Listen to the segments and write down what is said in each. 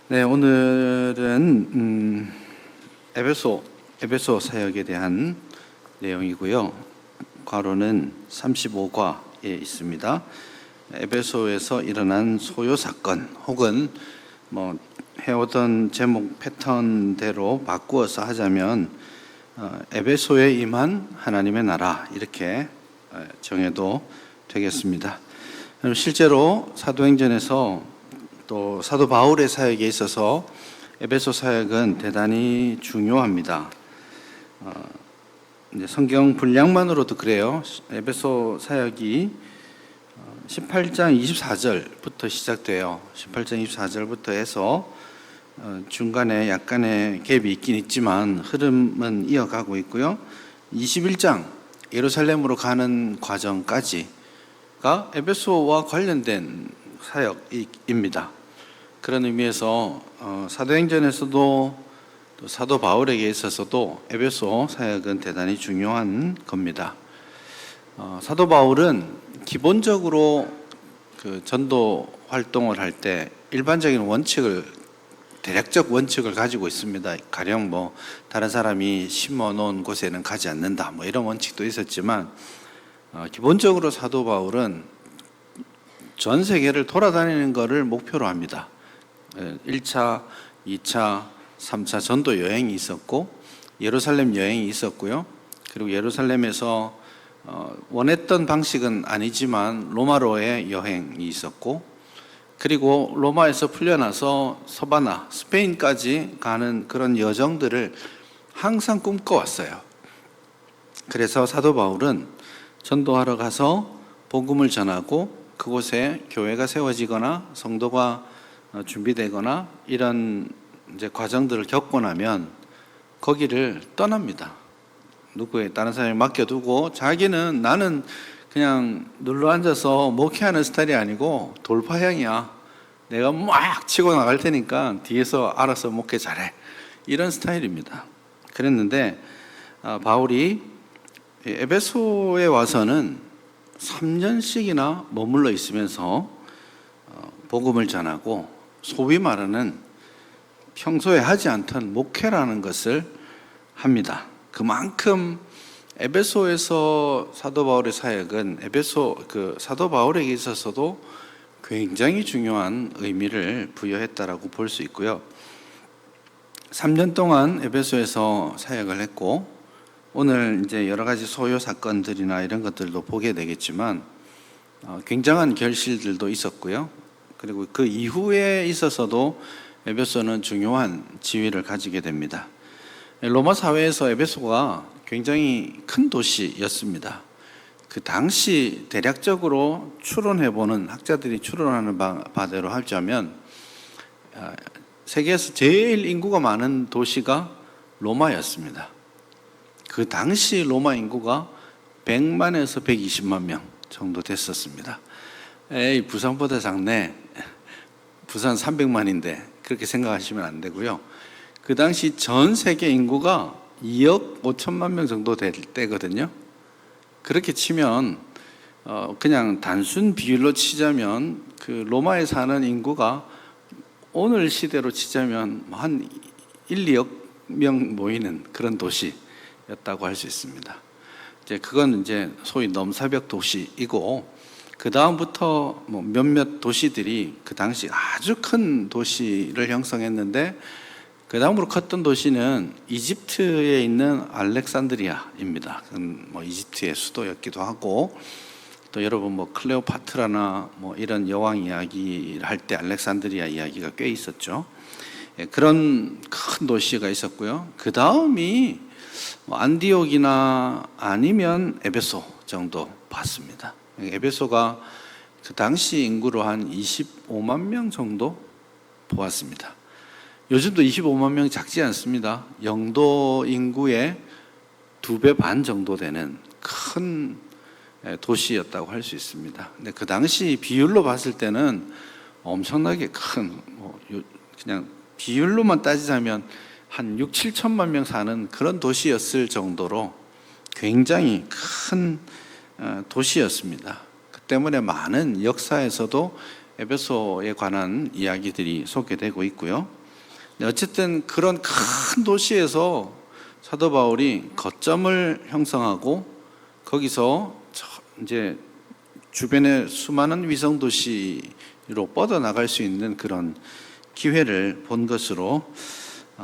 네, 오늘은 에베소 사역에 대한 내용이고요. 괄호는 35과에 있습니다. 에베소에서 일어난 소요 사건 혹은 해오던 제목 패턴대로 바꾸어서 하자면 에베소에 임한 하나님의 나라 이렇게 정해도 되겠습니다. 실제로 사도행전에서 또 사도 바울의 사역에 있어서 에베소 사역은 대단히 중요합니다. 이제 성경 분량만으로도 그래요. 에베소 사역이 18장 24절부터 시작돼요. 18장 24절부터 해서 중간에 약간의 갭이 있긴 있지만 흐름은 이어가고 있고요. 21장 예루살렘으로 가는 과정까지가 에베소와 관련된 사역입니다. 그런 의미에서 사도행전에서도 또 사도 바울에게 있어서도 에베소 사역은 대단히 중요한 겁니다. 사도 바울은 기본적으로 그 전도 활동을 할 때 일반적인 대략적 원칙을 가지고 있습니다. 가령 다른 사람이 심어 놓은 곳에는 가지 않는다 이런 원칙도 있었지만 기본적으로 사도 바울은 전 세계를 돌아다니는 것을 목표로 합니다. 1차, 2차, 3차 전도 여행이 있었고 예루살렘 여행이 있었고요. 그리고 예루살렘에서 원했던 방식은 아니지만 로마로의 여행이 있었고 그리고 로마에서 풀려나서 서바나, 스페인까지 가는 그런 여정들을 항상 꿈꿔왔어요. 그래서 사도 바울은 전도하러 가서 복음을 전하고 그곳에 교회가 세워지거나 성도가 준비되거나 이런 이제 과정들을 겪고 나면 거기를 떠납니다. 다른 사람이 맡겨두고 나는 그냥 눌러 앉아서 목회하는 스타일이 아니고 돌파형이야. 내가 막 치고 나갈 테니까 뒤에서 알아서 목회 잘해. 이런 스타일입니다. 그랬는데 바울이 에베소에 와서는 3년씩이나 머물러 있으면서 복음을 전하고 소위 말하는 평소에 하지 않던 목회라는 것을 합니다. 그만큼 에베소에서 사도 바울의 사역은 사도 바울에게 있어서도 굉장히 중요한 의미를 부여했다라고 볼 수 있고요. 3년 동안 에베소에서 사역을 했고 오늘 이제 여러 가지 소요 사건들이나 이런 것들도 보게 되겠지만 굉장한 결실들도 있었고요. 그리고 그 이후에 있어서도 에베소는 중요한 지위를 가지게 됩니다. 로마 사회에서 에베소가 굉장히 큰 도시였습니다. 그 당시 대략적으로 추론해보는 학자들이 추론하는 바대로 하자면 세계에서 제일 인구가 많은 도시가 로마였습니다. 그 당시 로마 인구가 100만에서 120만 명 정도 됐었습니다. 부산보다 작네. 부산 300만인데 그렇게 생각하시면 안 되고요. 그 당시 전 세계 인구가 2억 5천만 명 정도 될 때거든요. 그렇게 치면 그냥 단순 비율로 치자면 그 로마에 사는 인구가 오늘 시대로 치자면 한 1, 2억 명 모이는 그런 도시였다고 할 수 있습니다. 그건 이제 소위 넘사벽 도시이고 그 다음부터 몇몇 도시들이 그 당시 아주 큰 도시를 형성했는데 그 다음으로 컸던 도시는 이집트에 있는 알렉산드리아입니다. 이집트의 수도였기도 하고 또 여러분 클레오파트라나 이런 여왕 이야기를 할 때 알렉산드리아 이야기가 꽤 있었죠. 그런 큰 도시가 있었고요. 그 다음이 안디옥이나 아니면 에베소 정도 봤습니다. 에베소가 그 당시 인구로 한 25만 명 정도 보았습니다. 요즘도 25만 명 작지 않습니다. 영도 인구의 2배 반 정도 되는 큰 도시였다고 할 수 있습니다. 근데 그 당시 비율로 봤을 때는 엄청나게 그냥 비율로만 따지자면 한 6, 7천만 명 사는 그런 도시였을 정도로 굉장히 큰 도시였습니다. 그 때문에 많은 역사에서도 에베소에 관한 이야기들이 소개되고 있고요. 어쨌든 그런 큰 도시에서 사도 바울이 거점을 형성하고 거기서 이제 주변의 수많은 위성 도시로 뻗어나갈 수 있는 그런 기회를 본 것으로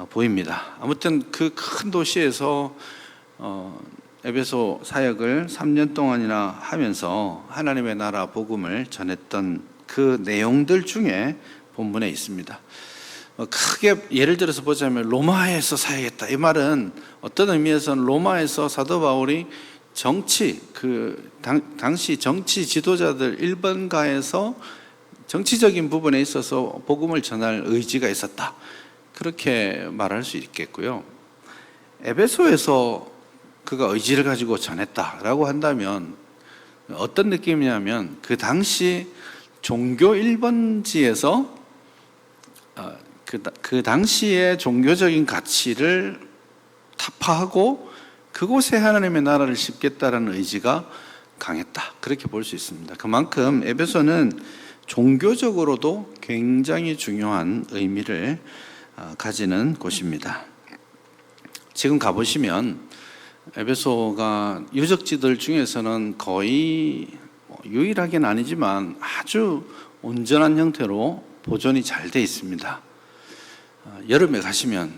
보입니다. 아무튼 그 큰 도시에서 에베소 사역을 3년 동안이나 하면서 하나님의 나라 복음을 전했던 그 내용들 중에 본문에 있습니다. 크게 예를 들어서 보자면 로마에서 사역했다. 이 말은 어떤 의미에서는 로마에서 사도 바울이 정치, 당시 정치 지도자들 일본가에서 정치적인 부분에 있어서 복음을 전할 의지가 있었다. 그렇게 말할 수 있겠고요. 에베소에서 그가 의지를 가지고 전했다라고 한다면 어떤 느낌이냐면 그 당시 종교 1번지에서 그 당시의 종교적인 가치를 타파하고 그곳에 하나님의 나라를 심겠다라는 의지가 강했다. 그렇게 볼 수 있습니다. 그만큼 에베소는 종교적으로도 굉장히 중요한 의미를 가지는 곳입니다. 지금 가보시면 에베소가 유적지들 중에서는 거의 유일하게는 아니지만 아주 온전한 형태로 보존이 잘 돼 있습니다. 여름에 가시면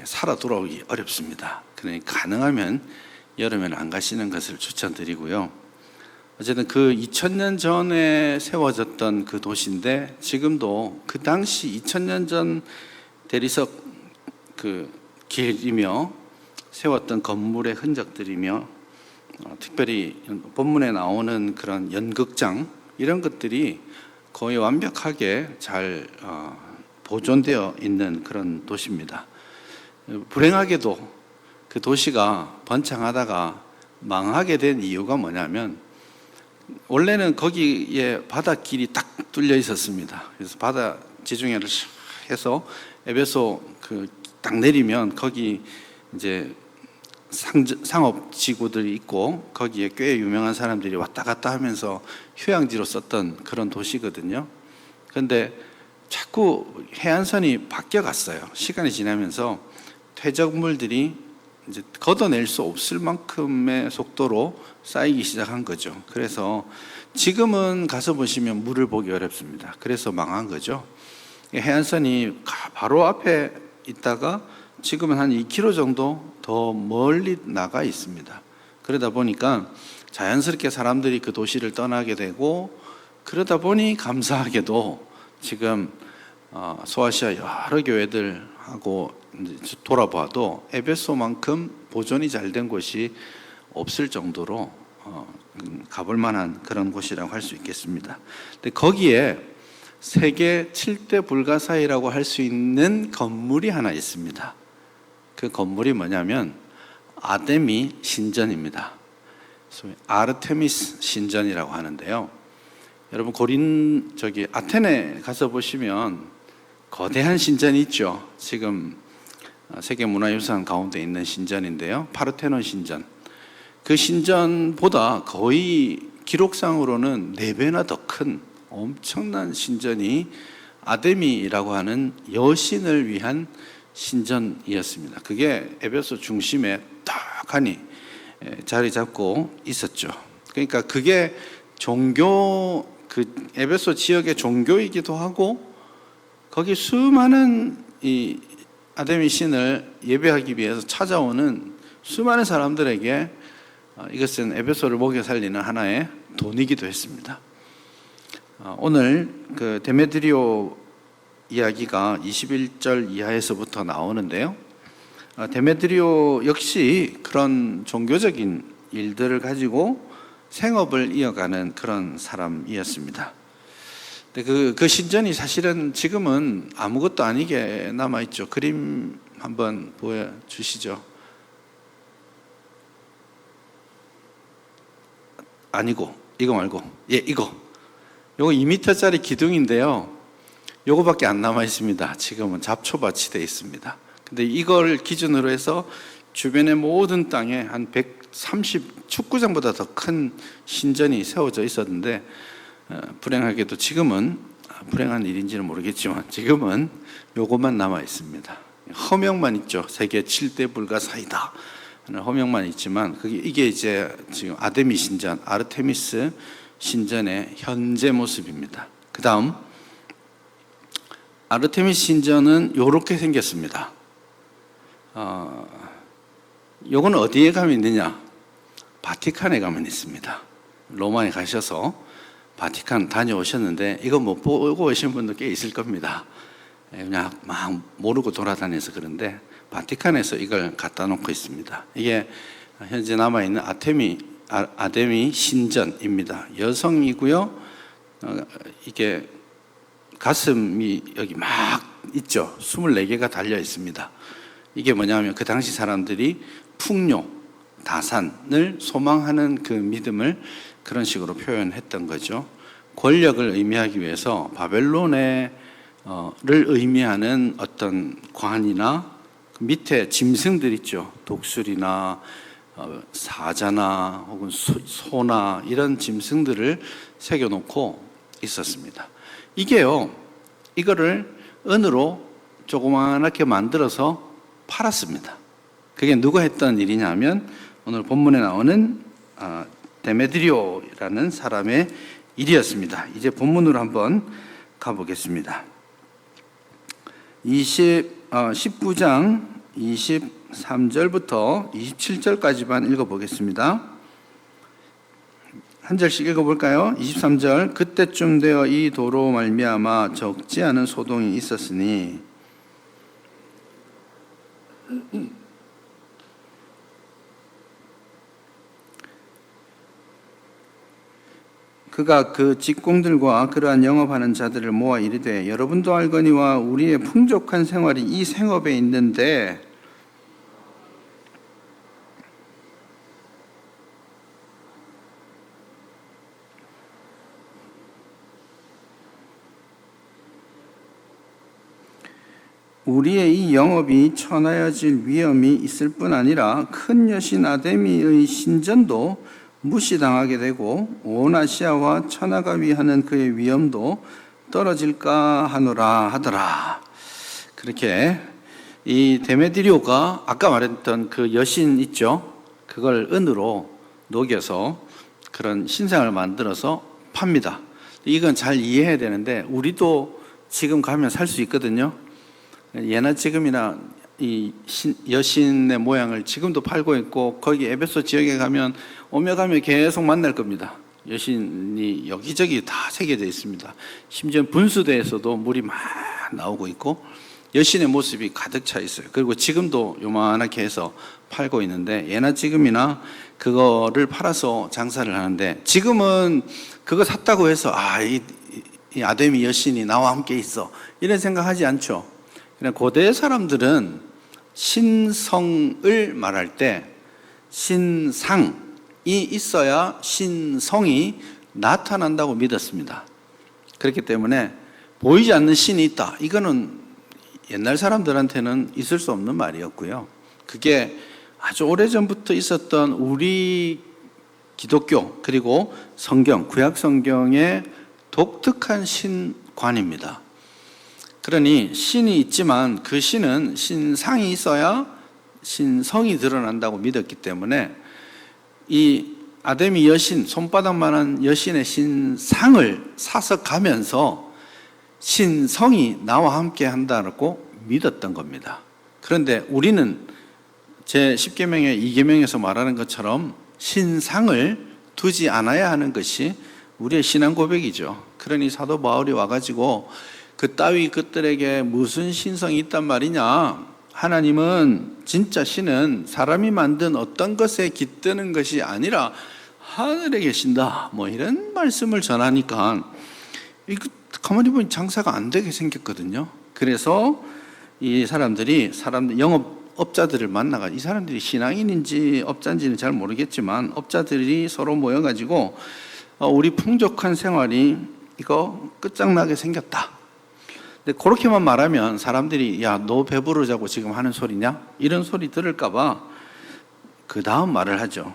살아 돌아오기 어렵습니다. 그러니까 가능하면 여름에는 안 가시는 것을 추천드리고요. 어쨌든 그 2000년 전에 세워졌던 그 도시인데 지금도 그 당시 2000년 전 대리석 그 길이며 세웠던 건물의 흔적들이며 특별히 본문에 나오는 그런 연극장 이런 것들이 거의 완벽하게 잘 보존되어 있는 그런 도시입니다. 불행하게도 그 도시가 번창하다가 망하게 된 이유가 뭐냐면 원래는 거기에 바닷길이 딱 뚫려 있었습니다. 그래서 바다 지중해를 해서 에베소 딱 내리면 거기 이제 상업 지구들이 있고 거기에 꽤 유명한 사람들이 왔다 갔다 하면서 휴양지로 썼던 그런 도시거든요. 그런데 자꾸 해안선이 바뀌어 갔어요. 시간이 지나면서 퇴적물들이 이제 걷어낼 수 없을 만큼의 속도로 쌓이기 시작한 거죠. 그래서 지금은 가서 보시면 물을 보기 어렵습니다. 그래서 망한 거죠. 해안선이 바로 앞에 있다가 지금은 한 2km 정도 더 멀리 나가 있습니다. 그러다 보니까 자연스럽게 사람들이 그 도시를 떠나게 되고 그러다 보니 감사하게도 지금 소아시아 여러 교회들하고 돌아봐도 에베소만큼 보존이 잘 된 곳이 없을 정도로 가볼 만한 그런 곳이라고 할 수 있겠습니다. 근데 거기에 세계 7대 불가사의라고 할 수 있는 건물이 하나 있습니다. 그 건물이 뭐냐면 아데미 신전입니다. 아르테미스 신전이라고 하는데요. 여러분 아테네 가서 보시면 거대한 신전이 있죠. 지금 세계문화유산 가운데 있는 신전인데요. 파르테논 신전. 그 신전보다 거의 기록상으로는 4배나 더 큰 엄청난 신전이 아데미라고 하는 여신을 위한 신전이었습니다. 그게 에베소 중심에 떡하니 자리 잡고 있었죠. 그러니까 그게 에베소 지역의 종교이기도 하고 거기 수많은 이 아데미 신을 예배하기 위해서 찾아오는 수많은 사람들에게 이것은 에베소를 먹여 살리는 하나의 돈이기도 했습니다. 오늘 그 데메드리오 이야기가 21절 이하에서부터 나오는데요. 데메드리오 역시 그런 종교적인 일들을 가지고 생업을 이어가는 그런 사람이었습니다. 근데 그 신전이 사실은 지금은 아무것도 아니게 남아있죠. 그림 한번 보여주시죠. 아니고, 이거 말고. 이거. 요거 2m짜리 기둥인데요. 요거밖에 안 남아 있습니다. 지금은 잡초밭이 되어 있습니다. 근데 이걸 기준으로 해서 주변의 모든 땅에 한 130 축구장보다 더 큰 신전이 세워져 있었는데 불행하게도 지금은 불행한 일인지는 모르겠지만 지금은 요것만 남아 있습니다. 허명만 있죠. 세계 7대 불가사이다 하는 허명만 있지만 이게 이제 지금 아데미 신전, 아르테미스 신전의 현재 모습입니다. 그 다음 아르테미스 신전은 이렇게 생겼습니다. 요거는 어디에 가면 있느냐? 바티칸에 가면 있습니다. 로마에 가셔서 바티칸 다녀오셨는데 이거 못 보고 오신 분도 꽤 있을 겁니다. 그냥 막 모르고 돌아다녀서 그런데 바티칸에서 이걸 갖다 놓고 있습니다. 이게 현재 남아있는 아데미 신전입니다. 여성이고요. 이게 가슴이 여기 막 있죠. 24개가 달려 있습니다. 이게 뭐냐면 그 당시 사람들이 풍요, 다산을 소망하는 그 믿음을 그런 식으로 표현했던 거죠. 권력을 의미하기 위해서 바벨론의 를 의미하는 어떤 관이나 밑에 짐승들 있죠. 독수리나 사자나 혹은 소나 이런 짐승들을 새겨놓고 있었습니다. 이거를 은으로 조그맣게 만들어서 팔았습니다. 그게 누가 했던 일이냐면 오늘 본문에 나오는 데메드리오라는 사람의 일이었습니다. 이제 본문으로 한번 가보겠습니다. 19장 23절부터 27절까지만 읽어보겠습니다. 한 절씩 읽어볼까요? 23절 그때쯤 되어 이 도로 말미암아 적지 않은 소동이 있었으니 그가 그 직공들과 그러한 영업하는 자들을 모아 이르되 여러분도 알거니와 우리의 풍족한 생활이 이 생업에 있는데 우리의 이 영업이 천하여질 위험이 있을 뿐 아니라 큰 여신 아데미의 신전도 무시당하게 되고 온 아시아와 천하가 위하는 그의 위엄도 떨어질까 하노라 하더라. 그렇게 이 데메드리오가 아까 말했던 그 여신 있죠? 그걸 은으로 녹여서 그런 신상을 만들어서 팝니다. 이건 잘 이해해야 되는데 우리도 지금 가면 살 수 있거든요. 예나 지금이나 이 여신의 모양을 지금도 팔고 있고 거기 에베소 지역에 가면 오며 가며 계속 만날 겁니다. 여신이 여기저기 다 새겨져 있습니다. 심지어 분수대에서도 물이 막 나오고 있고 여신의 모습이 가득 차 있어요. 그리고 지금도 요만하게 해서 팔고 있는데 예나 지금이나 그거를 팔아서 장사를 하는데 지금은 그거 샀다고 해서 이 아데미 여신이 나와 함께 있어 이런 생각하지 않죠. 그냥 고대 사람들은 신성을 말할 때 신상이 있어야 신성이 나타난다고 믿었습니다. 그렇기 때문에 보이지 않는 신이 있다. 이거는 옛날 사람들한테는 있을 수 없는 말이었고요. 그게 아주 오래전부터 있었던 우리 기독교 그리고 성경, 구약 성경의 독특한 신관입니다. 그러니 신이 있지만 그 신은 신상이 있어야 신성이 드러난다고 믿었기 때문에 이 아데미 여신, 손바닥만한 여신의 신상을 사서 가면서 신성이 나와 함께 한다고 믿었던 겁니다. 그런데 우리는 제10계명의 2계명에서 말하는 것처럼 신상을 두지 않아야 하는 것이 우리의 신앙 고백이죠. 그러니 사도 바울이 와가지고 그 따위 것들에게 무슨 신성이 있단 말이냐? 하나님은 진짜 신은 사람이 만든 어떤 것에 깃드는 것이 아니라 하늘에 계신다. 뭐 이런 말씀을 전하니까 이거 가만히 보면 장사가 안 되게 생겼거든요. 그래서 이 사람들이 영업업자들을 만나가 이 사람들이 신앙인인지 업자인지는 잘 모르겠지만 업자들이 서로 모여가지고 우리 풍족한 생활이 이거 끝장나게 생겼다. 근데 그렇게만 말하면 사람들이 야, 너 배부르자고 지금 하는 소리냐? 이런 소리 들을까 봐 그 다음 말을 하죠.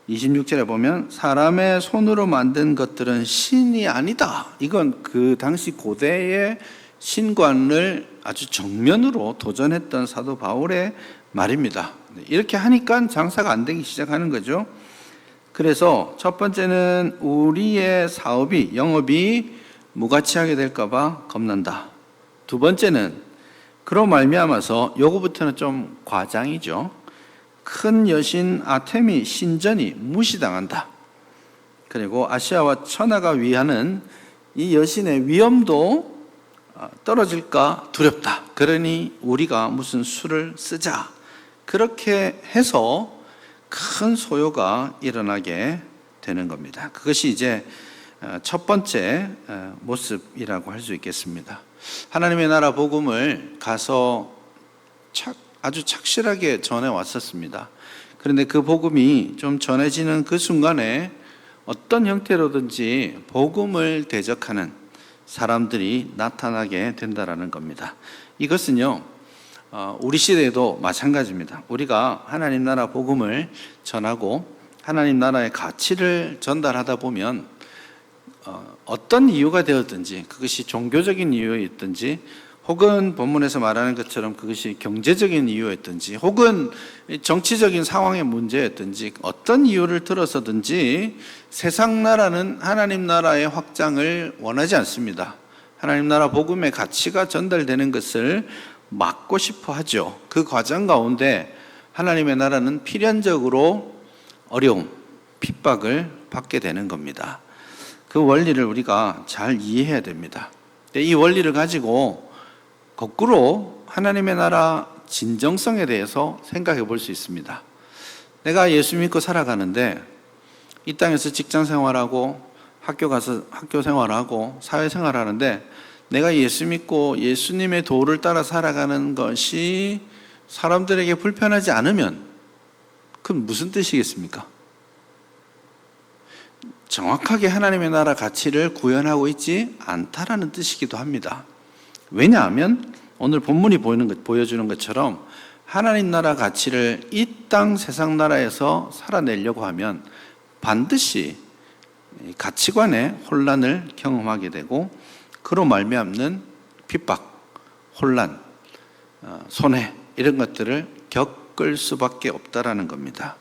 26절에 보면 사람의 손으로 만든 것들은 신이 아니다. 이건 그 당시 고대의 신관을 아주 정면으로 도전했던 사도 바울의 말입니다. 이렇게 하니까 장사가 안 되기 시작하는 거죠. 그래서 첫 번째는 우리의 사업이, 영업이 무가치하게 될까 봐 겁난다. 두 번째는 그로 말미암아서 요거부터는 좀 과장이죠. 큰 여신 아테미 신전이 무시당한다. 그리고 아시아와 천하가 위하는 이 여신의 위엄도 떨어질까 두렵다. 그러니 우리가 무슨 수를 쓰자. 그렇게 해서 큰 소요가 일어나게 되는 겁니다. 그것이 이제 첫 번째 모습이라고 할 수 있겠습니다. 하나님의 나라 복음을 가서 아주 착실하게 전해 왔었습니다. 그런데 그 복음이 좀 전해지는 그 순간에 어떤 형태로든지 복음을 대적하는 사람들이 나타나게 된다라는 겁니다. 이것은요, 우리 시대에도 마찬가지입니다. 우리가 하나님 나라 복음을 전하고 하나님 나라의 가치를 전달하다 보면 어떤 이유가 되었든지, 그것이 종교적인 이유였든지, 혹은 본문에서 말하는 것처럼 그것이 경제적인 이유였든지, 혹은 정치적인 상황의 문제였든지, 어떤 이유를 들어서든지 세상 나라는 하나님 나라의 확장을 원하지 않습니다. 하나님 나라 복음의 가치가 전달되는 것을 막고 싶어 하죠. 그 과정 가운데 하나님의 나라는 필연적으로 어려움, 핍박을 받게 되는 겁니다. 그 원리를 우리가 잘 이해해야 됩니다. 이 원리를 가지고 거꾸로 하나님의 나라 진정성에 대해서 생각해 볼 수 있습니다. 내가 예수 믿고 살아가는데 이 땅에서 직장 생활하고 학교 가서 학교 생활하고 사회 생활하는데 내가 예수 믿고 예수님의 도를 따라 살아가는 것이 사람들에게 불편하지 않으면 그건 무슨 뜻이겠습니까? 정확하게 하나님의 나라 가치를 구현하고 있지 않다라는 뜻이기도 합니다. 왜냐하면 오늘 본문이 보여주는 것처럼 하나님 나라 가치를 이 땅 세상 나라에서 살아내려고 하면 반드시 가치관의 혼란을 경험하게 되고 그로 말미암는 핍박, 혼란, 손해 이런 것들을 겪을 수밖에 없다라는 겁니다.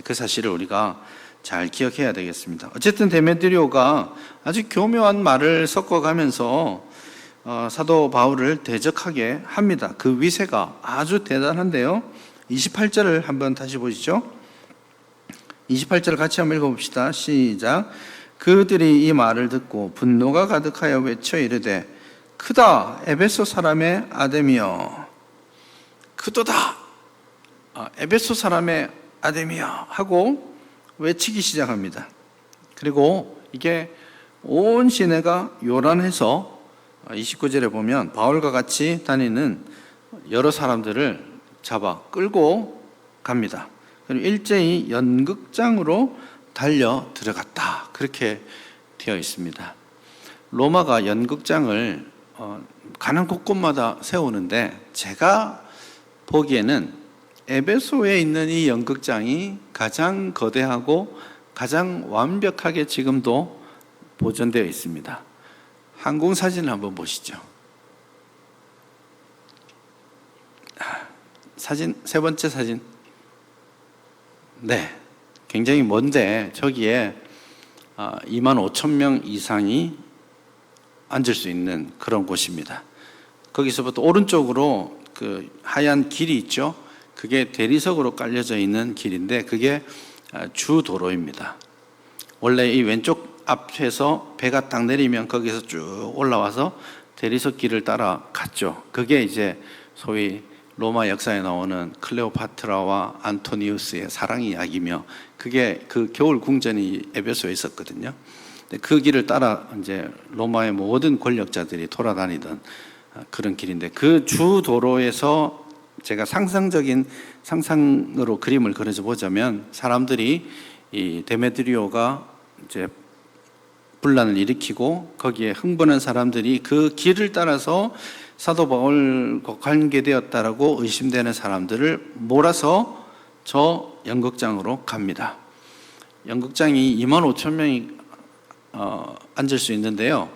그 사실을 우리가 잘 기억해야 되겠습니다. 어쨌든 데메드리오가 아주 교묘한 말을 섞어가면서 사도 바울을 대적하게 합니다. 그 위세가 아주 대단한데요. 28절을 한번 다시 보시죠. 28절 같이 한번 읽어봅시다. 시작. 그들이 이 말을 듣고 분노가 가득하여 외쳐 이르되 크다 에베소 사람의 아데미여, 크도다 에베소 사람의 아데미여 하고 외치기 시작합니다. 그리고 이게 온 시내가 요란해서 29절에 보면 바울과 같이 다니는 여러 사람들을 잡아 끌고 갑니다. 그리고 일제히 연극장으로 달려 들어갔다. 그렇게 되어 있습니다. 로마가 연극장을 가는 곳곳마다 세우는데 제가 보기에는 에베소에 있는 이 연극장이 가장 거대하고 가장 완벽하게 지금도 보존되어 있습니다. 항공 사진을 한번 보시죠. 사진, 세 번째 사진. 네, 굉장히 먼데 저기에 25,000명 이상이 앉을 수 있는 그런 곳입니다. 거기서부터 오른쪽으로 그 하얀 길이 있죠. 그게 대리석으로 깔려져 있는 길인데 그게 주도로입니다. 원래 이 왼쪽 앞에서 배가 딱 내리면 거기서 쭉 올라와서 대리석 길을 따라 갔죠. 그게 이제 소위 로마 역사에 나오는 클레오파트라와 안토니우스의 사랑 이야기며 그게 그 겨울 궁전이 에베소에 있었거든요. 그 길을 따라 이제 로마의 모든 권력자들이 돌아다니던 그런 길인데 그 주도로에서 제가 상상으로 그림을 그려서 보자면 사람들이 이 데메드리오가 이제 분란을 일으키고 거기에 흥분한 사람들이 그 길을 따라서 사도 바울과 관계되었다라고 의심되는 사람들을 몰아서 저 연극장으로 갑니다. 연극장이 25,000명이 앉을 수 있는데요.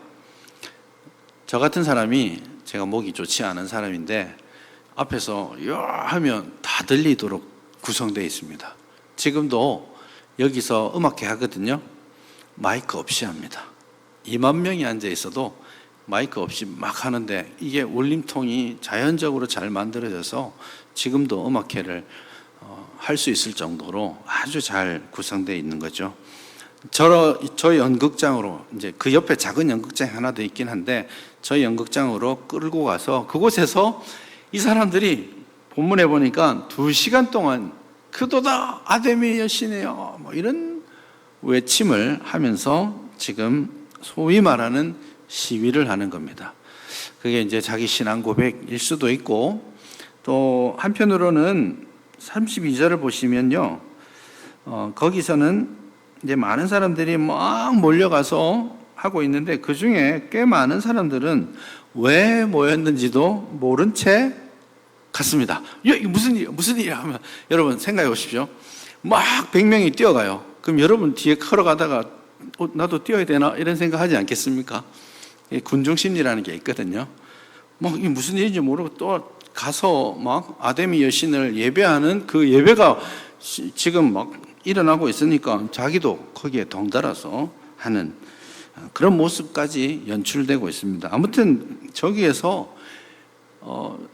저 같은 사람이, 제가 목이 좋지 않은 사람인데 앞에서 야 하면 다 들리도록 구성되어 있습니다. 지금도 여기서 음악회 하거든요. 마이크 없이 합니다. 2만 명이 앉아 있어도 마이크 없이 막 하는데, 이게 울림통이 자연적으로 잘 만들어져서 지금도 음악회를 할 수 있을 정도로 아주 잘 구성되어 있는 거죠. 저 연극장으로, 이제 그 옆에 작은 연극장이 하나 더 있긴 한데, 저 연극장으로 끌고 가서 그곳에서 이 사람들이 본문에 보니까 2시간 동안 그도다 아데미 여신이여 뭐 이런 외침을 하면서 지금 소위 말하는 시위를 하는 겁니다. 그게 이제 자기 신앙 고백일 수도 있고, 또 한편으로는 32절을 보시면요, 거기서는 이제 많은 사람들이 막 몰려가서 하고 있는데, 그 중에 꽤 많은 사람들은 왜 모였는지도 모른 채 갔습니다. 야, 이게 무슨 일이야 하면, 여러분 생각해 보십시오. 막 100명이 뛰어가요. 그럼 여러분 뒤에 걸어가다가 나도 뛰어야 되나 이런 생각 하지 않겠습니까? 군중 심리라는 게 있거든요. 막 이게 무슨 일인지 모르고 또 가서 막 아데미 여신을 예배하는 그 예배가 지금 막 일어나고 있으니까 자기도 거기에 동달아서 하는 그런 모습까지 연출되고 있습니다. 아무튼 저기에서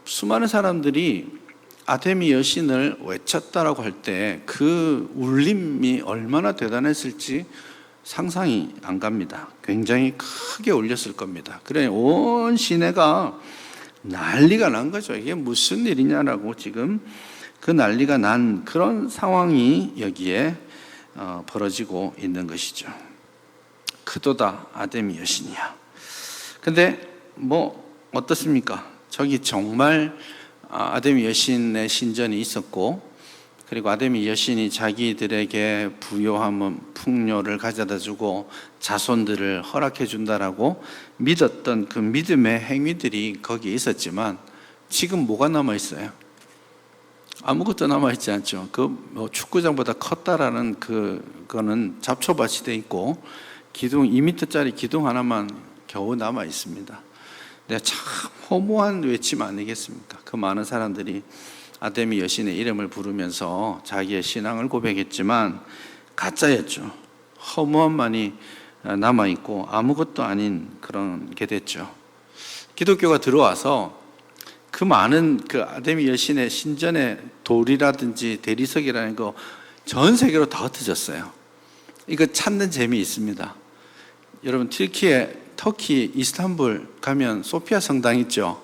수많은 사람들이 아데미 여신을 외쳤다라고 할 때 그 울림이 얼마나 대단했을지 상상이 안 갑니다. 굉장히 크게 울렸을 겁니다. 그래 온 시내가 난리가 난 거죠. 이게 무슨 일이냐라고 지금 그 난리가 난 그런 상황이 여기에 벌어지고 있는 것이죠. 그도다 아데미 여신이야. 근데 뭐 어떻습니까? 저기 정말 아데미 여신의 신전이 있었고, 그리고 아데미 여신이 자기들에게 부요하면 풍요를 가져다 주고 자손들을 허락해 준다라고 믿었던 그 믿음의 행위들이 거기에 있었지만, 지금 뭐가 남아 있어요? 아무것도 남아 있지 않죠. 뭐 축구장보다 컸다라는 그거는 잡초밭이 돼 있고, 기둥 2m짜리 기둥 하나만 겨우 남아 있습니다. 네, 참 허무한 외침 아니겠습니까? 그 많은 사람들이 아데미 여신의 이름을 부르면서 자기의 신앙을 고백했지만 가짜였죠. 허무함만이 남아있고 아무것도 아닌 그런 게 됐죠. 기독교가 들어와서 그 많은 그 아데미 여신의 신전의 돌이라든지 대리석이라는 거 전 세계로 다 흩어졌어요. 이거 찾는 재미 있습니다. 여러분 터키 이스탄불 가면 소피아 성당 있죠?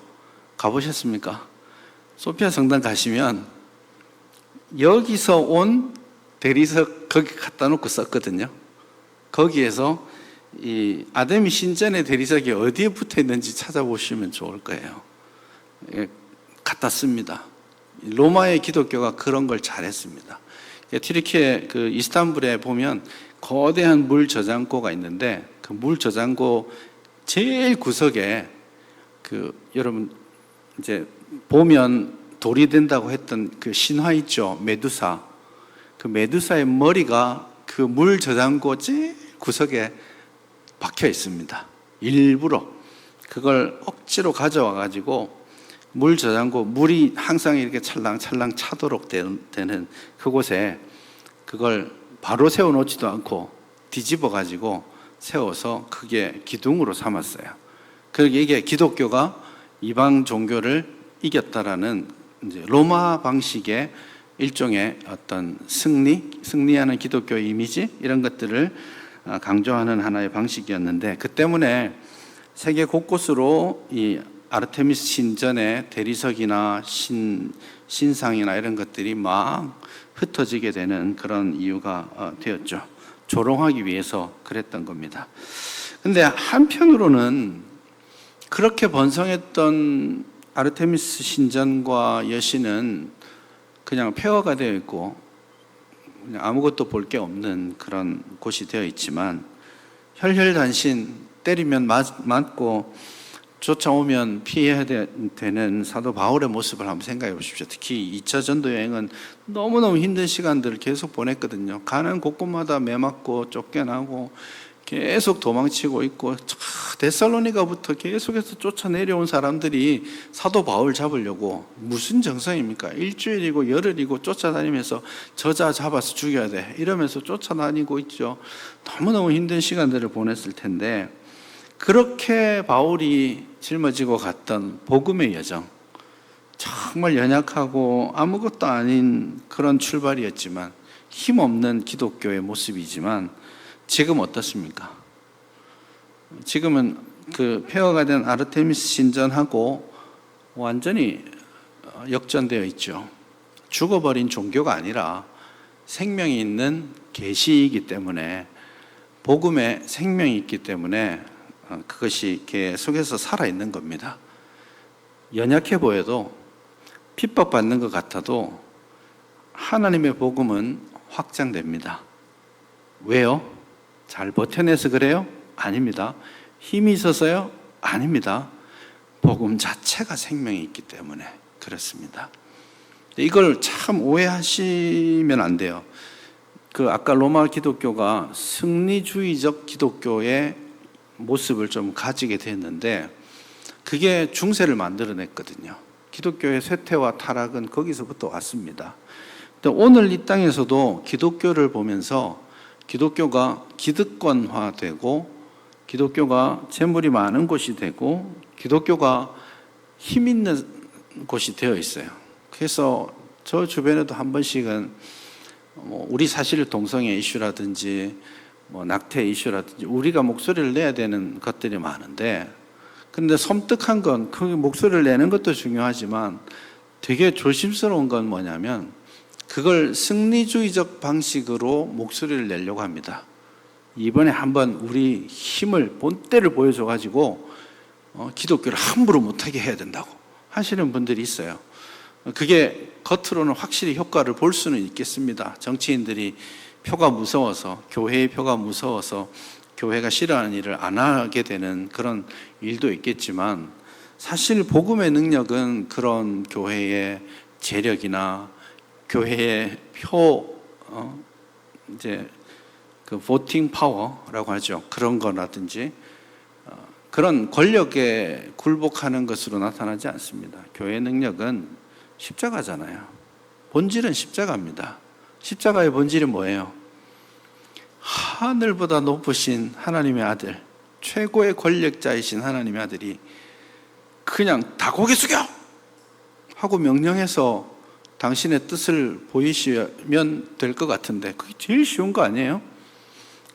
가보셨습니까? 소피아 성당 가시면 여기서 온 대리석 거기 갖다 놓고 썼거든요. 거기에서 이 아데미 신전의 대리석이 어디에 붙어 있는지 찾아보시면 좋을 거예요. 갖다 씁니다. 로마의 기독교가 그런 걸 잘했습니다. 튀르키예 그 이스탄불에 보면 거대한 물 저장고가 있는데, 그 물 저장고 제일 구석에 여러분 이제 보면 돌이 된다고 했던 그 신화 있죠. 메두사. 그 메두사의 머리가 그 물 저장고 제일 구석에 박혀 있습니다. 일부러 그걸 억지로 가져와 가지고 물 저장고, 물이 항상 이렇게 찰랑찰랑 차도록 되는 그곳에 그걸 바로 세워놓지도 않고 뒤집어 가지고 세워서 그게 기둥으로 삼았어요. 그러게 이게 기독교가 이방 종교를 이겼다라는 이제 로마 방식의 일종의 어떤 승리하는 기독교 이미지, 이런 것들을 강조하는 하나의 방식이었는데, 그 때문에 세계 곳곳으로 이 아르테미스 신전의 대리석이나 신상이나 이런 것들이 막 흩어지게 되는 그런 이유가 되었죠. 조롱하기 위해서 그랬던 겁니다. 근데 한편으로는 그렇게 번성했던 아르테미스 신전과 여신은 그냥 폐허가 되어 있고 그냥 아무것도 볼 게 없는 그런 곳이 되어 있지만, 혈혈단신 때리면 맞고 쫓아오면 피해야 되는 사도 바울의 모습을 한번 생각해 보십시오. 특히 2차 전도 여행은 너무너무 힘든 시간들을 계속 보냈거든요. 가는 곳곳마다 매맞고 쫓겨나고 계속 도망치고 있고, 데살로니가부터 계속해서 쫓아내려온 사람들이 사도 바울 잡으려고 무슨 정성입니까? 일주일이고 열흘이고 쫓아다니면서 저자 잡아서 죽여야 돼 이러면서 쫓아다니고 있죠. 너무너무 힘든 시간들을 보냈을 텐데, 그렇게 바울이 짊어지고 갔던 복음의 여정, 정말 연약하고 아무것도 아닌 그런 출발이었지만, 힘없는 기독교의 모습이지만 지금 어떻습니까? 지금은 그 폐허가 된 아르테미스 신전하고 완전히 역전되어 있죠. 죽어버린 종교가 아니라 생명이 있는 계시이기 때문에, 복음에 생명이 있기 때문에 그것이 계속해서 살아있는 겁니다. 연약해 보여도, 핍박받는 것 같아도 하나님의 복음은 확장됩니다. 왜요? 잘 버텨내서 그래요? 아닙니다. 힘이 있어서요? 아닙니다. 복음 자체가 생명이 있기 때문에 그렇습니다. 이걸 참 오해하시면 안 돼요. 아까 로마 기독교가 승리주의적 기독교의 모습을 좀 가지게 됐는데, 그게 중세를 만들어냈거든요. 기독교의 쇠퇴와 타락은 거기서부터 왔습니다. 오늘 이 땅에서도 기독교를 보면서 기독교가 기득권화되고, 기독교가 재물이 많은 곳이 되고, 기독교가 힘 있는 곳이 되어 있어요. 그래서 저 주변에도 한 번씩은 우리 사실 동성애 이슈라든지 낙태 이슈라든지 우리가 목소리를 내야 되는 것들이 많은데, 그런데 섬뜩한 건 그 목소리를 내는 것도 중요하지만 되게 조심스러운 건 뭐냐면, 그걸 승리주의적 방식으로 목소리를 내려고 합니다. 이번에 한번 우리 힘을, 본때를 보여줘가지고 기독교를 함부로 못하게 해야 된다고 하시는 분들이 있어요. 그게 겉으로는 확실히 효과를 볼 수는 있겠습니다. 정치인들이 표가 무서워서, 교회의 표가 무서워서 교회가 싫어하는 일을 안 하게 되는 그런 일도 있겠지만, 사실 복음의 능력은 그런 교회의 재력이나 교회의 이제 그 voting power라고 하죠. 그런 거라든지 그런 권력에 굴복하는 것으로 나타나지 않습니다. 교회의 능력은 십자가잖아요. 본질은 십자가입니다. 십자가의 본질은 뭐예요? 하늘보다 높으신 하나님의 아들, 최고의 권력자이신 하나님의 아들이 그냥 다 고개 숙여! 하고 명령해서 당신의 뜻을 보이시면 될 것 같은데, 그게 제일 쉬운 거 아니에요?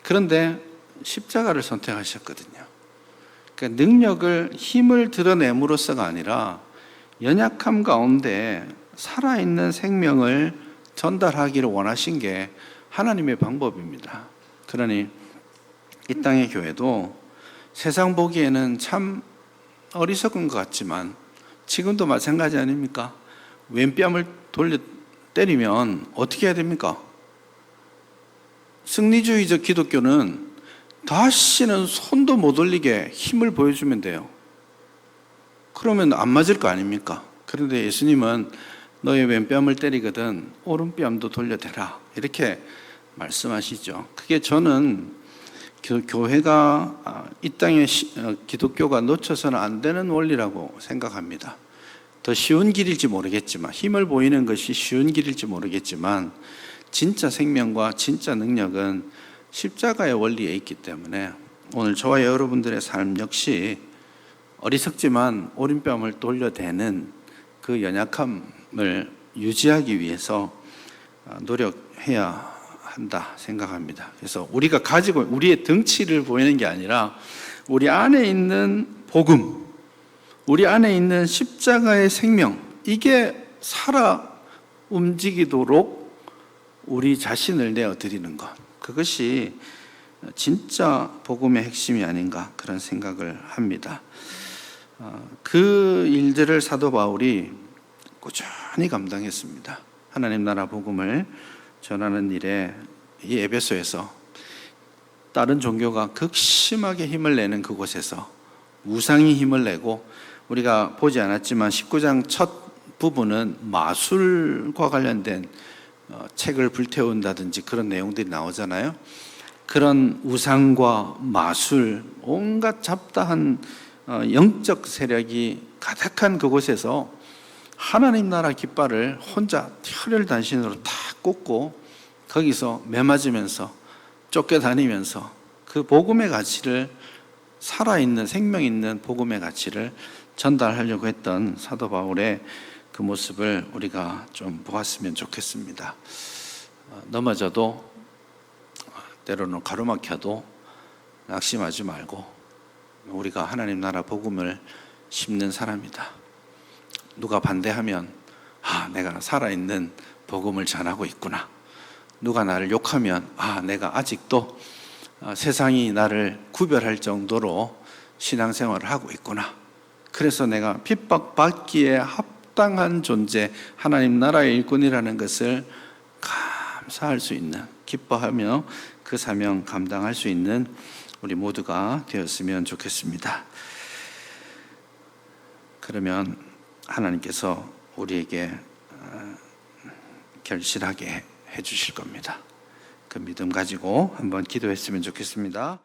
그런데 십자가를 선택하셨거든요. 그러니까 능력을, 힘을 드러냄으로써가 아니라 연약함 가운데 살아있는 생명을 전달하기를 원하신 게 하나님의 방법입니다. 그러니 이 땅의 교회도 세상 보기에는 참 어리석은 것 같지만 지금도 마찬가지 아닙니까? 왼뺨을 돌려 때리면 어떻게 해야 됩니까? 승리주의적 기독교는 다시는 손도 못 올리게 힘을 보여주면 돼요. 그러면 안 맞을 거 아닙니까? 그런데 예수님은 너의 왼뺨을 때리거든 오른뺨도 돌려대라, 이렇게 말씀하시죠. 그게 저는 교회가 이 땅의 기독교가 놓쳐서는 안 되는 원리라고 생각합니다. 더 쉬운 길일지 모르겠지만, 힘을 보이는 것이 쉬운 길일지 모르겠지만, 진짜 생명과 진짜 능력은 십자가의 원리에 있기 때문에 오늘 저와 여러분들의 삶 역시 어리석지만 오른뺨을 돌려대는 그 연약함을 유지하기 위해서 노력해야 한다 생각합니다. 그래서 우리가 가지고 우리의 덩치를 보이는 게 아니라 우리 안에 있는 복음, 우리 안에 있는 십자가의 생명, 이게 살아 움직이도록 우리 자신을 내어드리는 것, 그것이 진짜 복음의 핵심이 아닌가 그런 생각을 합니다. 그 일들을 사도 바울이 꾸준히 감당했습니다. 하나님 나라 복음을 전하는 일에 이 에베소에서 다른 종교가 극심하게 힘을 내는 그곳에서 우상이 힘을 내고, 우리가 보지 않았지만 19장 첫 부분은 마술과 관련된 책을 불태운다든지 그런 내용들이 나오잖아요. 그런 우상과 마술, 온갖 잡다한 영적 세력이 가득한 그곳에서 하나님 나라 깃발을 혼자 혈혈단신으로 다 꽂고 거기서 매맞으면서 쫓겨다니면서 그 복음의 가치를, 살아있는 생명 있는 복음의 가치를 전달하려고 했던 사도 바울의 그 모습을 우리가 좀 보았으면 좋겠습니다. 넘어져도, 때로는 가로막혀도 낙심하지 말고 우리가 하나님 나라 복음을 심는 사람이다. 누가 반대하면 내가 살아있는 복음을 전하고 있구나. 누가 나를 욕하면 내가 아직도 세상이 나를 구별할 정도로 신앙생활을 하고 있구나. 그래서 내가 핍박받기에 합당한 존재, 하나님 나라의 일꾼이라는 것을 감사할 수 있는, 기뻐하며 그 사명 감당할 수 있는 우리 모두가 되었으면 좋겠습니다. 그러면 하나님께서 우리에게 결실하게 해주실 겁니다. 그 믿음 가지고 한번 기도했으면 좋겠습니다.